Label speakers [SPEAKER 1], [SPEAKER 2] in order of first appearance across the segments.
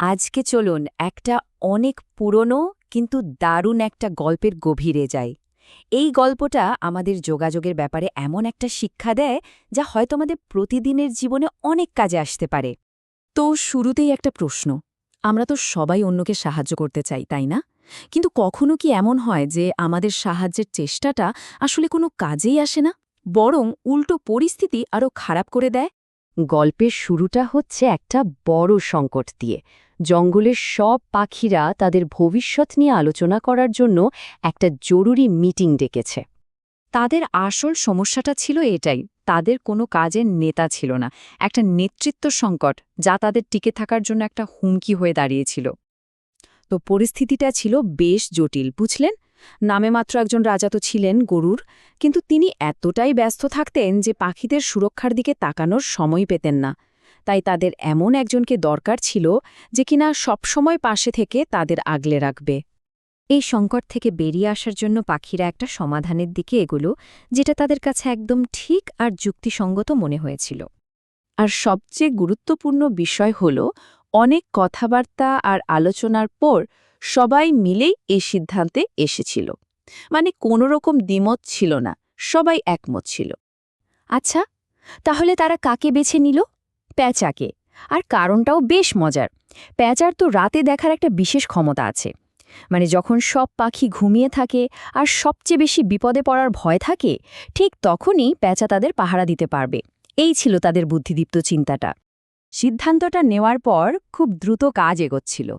[SPEAKER 1] আজকে চলুন একটা অনেক পুরনো কিন্তু দারুণ একটা গল্পের গভীরে যাই। এই গল্পটা আমাদের যোগাযোগের ব্যাপারে এমন একটা শিক্ষা দেয় যা হয়তো আমাদের প্রতিদিনের জীবনে অনেক কাজে আসতে পারে।
[SPEAKER 2] তো শুরুতেই একটা প্রশ্ন। আমরা তো সবাই অন্যকে সাহায্য করতে চাই, তাই না? কিন্তু কখনো কি এমন হয় যে আমাদের সাহায্যের চেষ্টাটা আসলে কোনো কাজেই আসে না, বরং উল্টো পরিস্থিতি আরও খারাপ করে দেয়?
[SPEAKER 1] গল্পের শুরুটা হচ্ছে একটা বড় সংকট দিয়ে। জঙ্গলের সব পাখিরা তাদের ভবিষ্যৎ নিয়ে আলোচনা করার জন্য একটা জরুরি মিটিং ডেকেছে। তাদের আসল সমস্যাটা ছিল এটাই, তাদের কোনো কাজের নেতা ছিল না, একটা নেতৃত্ব সংকট যা তাদের টিকে থাকার জন্য একটা হুমকি হয়ে দাঁড়িয়েছিল। তো পরিস্থিতিটা ছিল বেশ জটিল, বুঝলেন? নামে মাত্র একজন রাজা তো ছিলেন গরুর, কিন্তু তিনি এতটাই ব্যস্ত থাকতেন যে পাখিদের সুরক্ষার দিকে তাকানোর সময় পেতেন না। তাই তাদের এমন একজনকে দরকার ছিল যে কিনা সবসময় পাশে থেকে তাদের আগলে রাখবে। এই সংকট থেকে বেরিয়ে আসার জন্য পাখিরা একটা সমাধানের দিকে এগোলো, যেটা তাদের কাছে একদম ঠিক আর যুক্তিসঙ্গত মনে হয়েছিল। আর সবচেয়ে গুরুত্বপূর্ণ বিষয় হল, অনেক কথাবার্তা আর আলোচনার পর সবাই মিলেই এই সিদ্ধান্তে এসেছিল। মানে কোনো রকম দ্বিমত ছিল না, সবাই একমত ছিল। আচ্ছা, তাহলে তারা কাকে বেছে নিল? প্যাঁচাকে। আর কারণটাও বেশ মজার। প্যাঁচার তো রাতে দেখার একটা বিশেষ ক্ষমতা আছে। মানে যখন সব পাখি ঘুমিয়ে থাকে আর সবচেয়ে বেশি বিপদে পড়ার ভয় থাকে, ঠিক তখনই প্যাঁচা তাদের পাহারা দিতে পারবে। এই ছিল তাদের বুদ্ধিদীপ্ত চিন্তাটা। সিদ্ধান্তটা নেওয়ার পর খুব দ্রুত কাজ এগোচ্ছিল।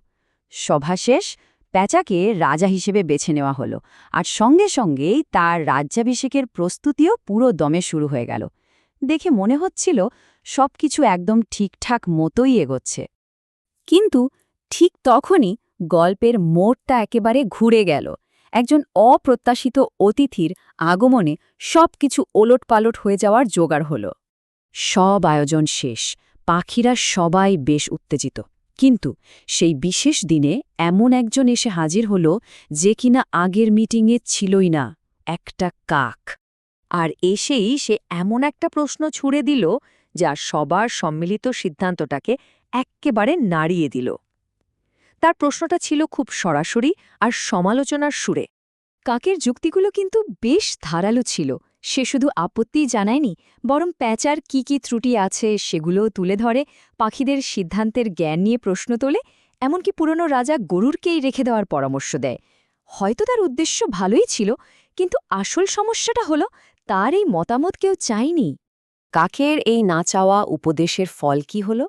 [SPEAKER 1] সভা শেষ, প্যাঁচাকে রাজা হিসেবে বেছে নেওয়া হলো, আর সঙ্গে সঙ্গেই তার রাজ্যাভিষেকের প্রস্তুতিও পুরো দমে শুরু হয়ে গেল। দেখে মনে হচ্ছিল সবকিছু একদম ঠিকঠাক মতোই এগোচ্ছে। কিন্তু ঠিক তখনই গল্পের মোড়টা একেবারে ঘুরে গেল। একজন অপ্রত্যাশিত অতিথির আগমনে সবকিছু ওলটপালট হয়ে যাওয়ার জোগাড় হল। সব আয়োজন শেষ, পাখিরা সবাই বেশ উত্তেজিত। কিন্তু সেই বিশেষ দিনে এমন একজন এসে হাজির হল যে কিনা আগের মিটিংয়ে ছিলই না, একটা কাক। আর এসেই সে এমন একটা প্রশ্ন ছুড়ে দিল যা সবার সম্মিলিত সিদ্ধান্তটাকে এক্কেবারে নাড়িয়ে দিল। তার প্রশ্নটা ছিল খুব সরাসরি আর সমালোচনার সুরে। কাকের যুক্তিগুলো কিন্তু বেশ ধারালো ছিল। সে শুধু আপত্তিই জানায়নি, বরং প্যাঁচার কি কি ত্রুটি আছে সেগুলোও তুলে ধরে, পাখিদের সিদ্ধান্তের জ্ঞান নিয়ে প্রশ্ন তোলে, এমনকি পুরনো রাজা গরুরকেই রেখে দেওয়ার পরামর্শ দেয়। হয়তো তার উদ্দেশ্য ভালোই ছিল, কিন্তু আসল সমস্যাটা হলো তার এই মতামত কেউ চায়নি। কাকের এই না চাওয়া উপদেশের ফল কি হলো?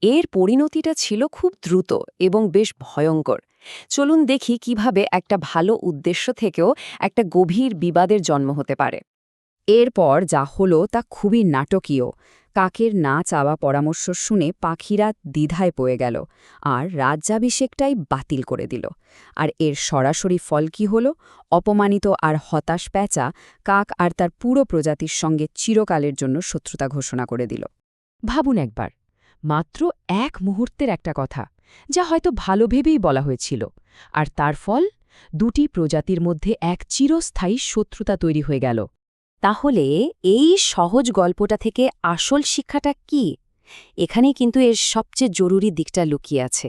[SPEAKER 1] এর পরিণতিটা ছিল খুব দ্রুত এবং বেশ ভয়ঙ্কর। চলুন দেখি কিভাবে একটা ভালো উদ্দেশ্য থেকেও একটা গভীর বিবাদের জন্ম হতে পারে। এরপর যা হলো তা খুবই নাটকীয়। কাকের না চাওয়া পরামর্শ শুনে পাখিরা দ্বিধায় পড়ে গেল আর রাজ্যাভিষেকটাই বাতিল করে দিল। আর এর সরাসরি ফল কি হল? অপমানিত আর হতাশ প্যাঁচা কাক আর তার পুরো প্রজাতির সঙ্গে চিরকালের জন্য শত্রুতা ঘোষণা করে দিল। ভাবুন একবার, মাত্র এক মুহূর্তের একটা কথা, যা হয়তো ভালো ভেবেই বলা হয়েছিল, আর তার ফল দুটি প্রজাতির মধ্যে এক চিরস্থায়ী শত্রুতা তৈরি হয়ে গেল। তাহলে এই সহজ গল্পটা থেকে আসল শিক্ষাটা কি? এখানেই কিন্তু এর সবচেয়ে জরুরি দিকটা লুকিয়ে আছে।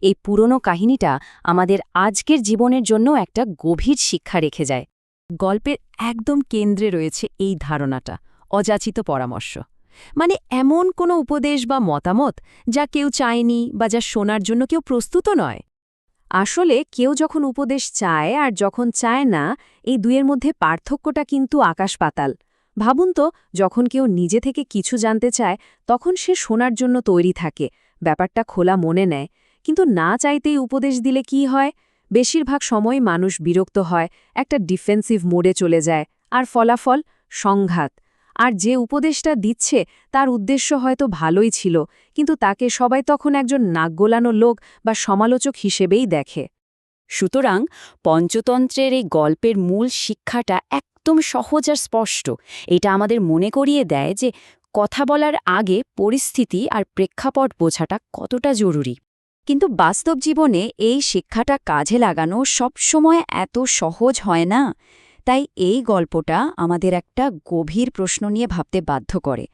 [SPEAKER 1] এই পুরনো কাহিনীটা আমাদের আজকের জীবনের জন্য একটা গভীর শিক্ষা রেখে যায়। গল্পের একদম কেন্দ্রে রয়েছে এই ধারণাটা, অযাচিত পরামর্শ। মানে এমন কোনো উপদেশ বা মতামত যা কেউ চায়নি বা যা শোনার জন্য কেউ প্রস্তুত নয়। আসলে কেউ যখন উপদেশ চায় আর যখন চায় না, এই দুয়ের মধ্যে পার্থক্যটা কিন্তু আকাশ-পাতাল। ভাবুন তো, যখন কেউ নিজে থেকে কিছু জানতে চায় তখন সে শোনার জন্য তৈরি থাকে, ব্যাপারটা খোলা মনে নেয়। কিন্তু না চাইতেই উপদেশ দিলে কি হয়? বেশিরভাগ সময় মানুষ বিরক্ত হয়, একটা ডিফেন্সিভ মোডে চলে যায়, আর ফলাফল সংঘাত। আর যে উপদেশটা দিচ্ছে তার উদ্দেশ্য হয়তো ভালোই ছিল, কিন্তু তাকে সবাই তখন একজন নাক গোলানো লোক বা সমালোচক হিসেবেই দেখে। সুতরাং পঞ্চতন্ত্রের এই গল্পের মূল শিক্ষাটা একদম সহজ আর স্পষ্ট। এটা আমাদের মনে করিয়ে দেয় যে কথা বলার আগে পরিস্থিতি আর প্রেক্ষাপট বোঝাটা কতটা জরুরি। কিন্তু বাস্তব জীবনে এই শিক্ষাটা কাজে লাগানো সবসময় এত সহজ হয় না। তাই এই গল্পটা আমাদের একটা গভীর প্রশ্ন নিয়ে ভাবতে বাধ্য করে।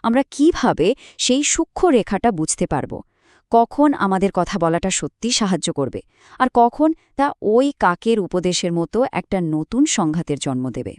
[SPEAKER 1] আমরা কিভাবে সেই সূক্ষ্ম রেখাটা বুঝতে পারব? কখন আমাদের কথা বলাটা সত্যি সাহায্য করবে আর কখন তা ওই কাকের উপদেশের মতো একটা নতুন সংঘাতের জন্ম দেবে।